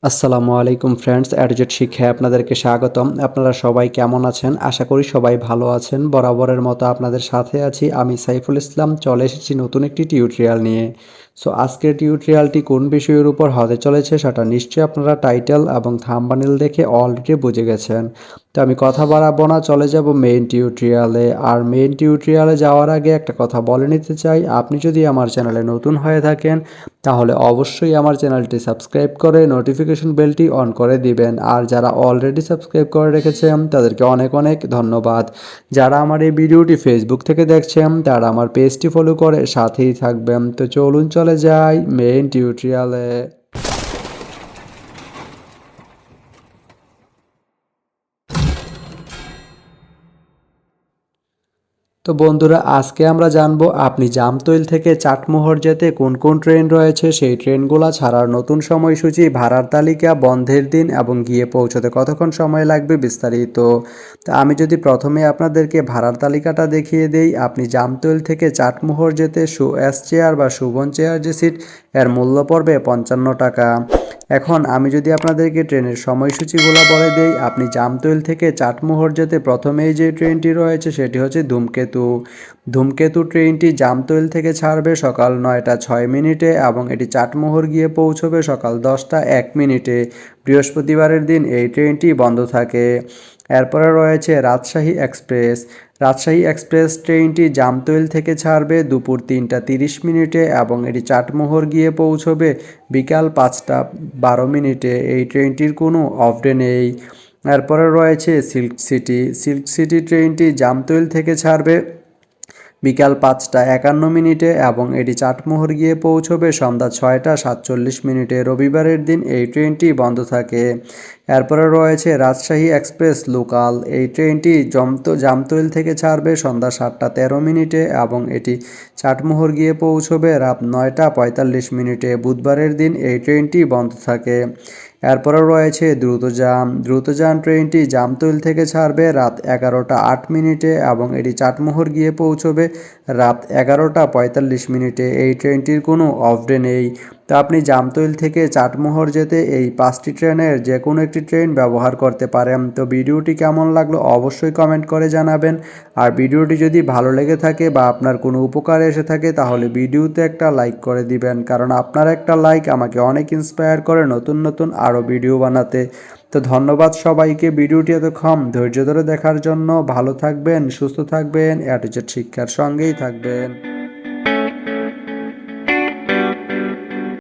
আসসালামু আলাইকুম ফ্রেন্ডস, অ্যাডজেট শিক্ষায় আপনাদেরকে স্বাগতম। আপনারা সবাই কেমন আছেন? আশা করি সবাই ভালো আছেন। বরাবরের মতো আপনাদের সাথে আছি আমি সাইফুল ইসলাম। চলে এসেছি নতুন একটি টিউটোরিয়াল নিয়ে। সো আজকের টিউটোরিয়ালটি কোন বিষয়ের উপর হতে চলেছে সেটা নিশ্চয়ই আপনারা টাইটেল এবং থাম্বনেল দেখে অলরেডি বুঝে গেছেন। তো আমি কথা বাড়াবো না, চলে যাব মেইন টিউটোরিয়ালে। আর মেইন টিউটোরিয়ালে যাওয়ার আগে একটা কথা বলে নিতে চাই, আপনি যদি আমার চ্যানেলে নতুন হয়ে থাকেন তাহলে অবশ্যই আমার চ্যানেলটি সাবস্ক্রাইব করে নোটিফিকেশন বেলটি অন করে দিবেন। আর যারা অলরেডি সাবস্ক্রাইব করে রেখেছেন তাদেরকে অনেক অনেক ধন্যবাদ। যারা আমার এই ভিডিওটি ফেসবুক থেকে দেখছেন তারা আমার পেজটি ফলো করে সাথেই থাকবেন। তো চলুন চলে যাই মেইন টিউটোরিয়ালে। তো বন্ধুরা, আজকে আমরা জানবো আপনি জামতৈল থেকে চাটমোহর যেতে কোন কোন ট্রেন রয়েছে, সেই ট্রেনগুলো ছাড়ার নতুন সময়সূচি, ভাড়ার তালিকা, বন্ধের দিন এবং গিয়ে পৌঁছতে কতক্ষণ সময় লাগবে বিস্তারিত। তা আমি যদি প্রথমে আপনাদেরকে ভাড়ার তালিকাটা দেখিয়ে দেই, আপনি জামতৈল থেকে চাটমোহর যেতে এস চেয়ার বা সুবন চেয়ার যে সিট, এর মূল্য পড়বে 55 টাকা। এখন আমি যদি আপনাদেরকে ট্রেনের সময়সূচিগুলো বলে দেই, আপনি জামতৈল থেকে চাটমোহর যেতে প্রথমেই যে ট্রেনটি রয়েছে সেটি হচ্ছে ধূমকেতু। ধূমকেতু ট্রেনটি জামতৈল থেকে ছাড়বে সকাল 9টা 6 মিনিটে এবং এটি চাটমোহর গিয়ে পৌঁছবে সকাল 10টা 1 মিনিটে। বৃহস্পতিবারের দিন এই ট্রেনটি বন্ধ থাকে। এরপরে রয়েছে রাজশাহী এক্সপ্রেস। রাজশাহী এক্সপ্রেস ট্রেনটি জামতৈল থেকে ছাড়বে দুপুর 3টা 30 মিনিটে এবং এটি চাটমোহর গিয়ে পৌঁছবে বিকাল 5টা 12 মিনিটে। এই ট্রেনটির কোনো অফ ডে নেই। এরপরে রয়েছে সিল্ক সিটি। সিল্ক সিটি ট্রেনটি জামতৈল থেকে ছাড়বে বিকাল 5টা 51 মিনিটে এবং এটি চাটমোহর গিয়ে পৌঁছবে সন্ধ্যা 6টা 47 মিনিটে। রবিবারের দিন এই ট্রেনটি বন্ধ থাকে। এরপরে রয়েছে রাজশাহী এক্সপ্রেস লোকাল। এই ট্রেনটি জামতৈল থেকে ছাড়বে সন্ধ্যা 7টা 13 মিনিটে এবং এটি চাটমোহর গিয়ে পৌঁছবে রাত 9টা 45 মিনিটে। বুধবারের দিন এই ট্রেনটি বন্ধ থাকে। এরপরে রয়েছে দ্রুতযান। দ্রুতযান ট্রেনটি জামতৈল থেকে ছাড়বে রাত 11টা 8 মিনিটে এবং এটি চাটমোহর গিয়ে পৌঁছবে রাত 11টা 45 মিনিটে। এই ট্রেনটির কোনো অফ ডে নেই। তো আপনি জামতৈল থেকে চাটমোহর যেতে এই 5টি ট্রেনের যে কোনো একটি ট্রেন ব্যবহার করতে পারেন। তো ভিডিওটি কেমন লাগলো অবশ্যই কমেন্ট করে জানাবেন। আর ভিডিওটি যদি ভালো লেগে থাকে বা আপনার কোনো উপকারে এসে থাকে তাহলে ভিডিওতে একটা লাইক করে দিবেন, কারণ আপনার একটা লাইক আমাকে অনেক ইন্সপায়ার করে নতুন নতুন আরও ভিডিও বানাতে। তো ধন্যবাদ সবাইকে ভিডিওটি এতক্ষণ ধৈর্য ধরে দেখার জন্য। ভালো থাকবেন, সুস্থ থাকবেন, অ্যাটিটিউড শিক্ষার সঙ্গেই থাকবেন।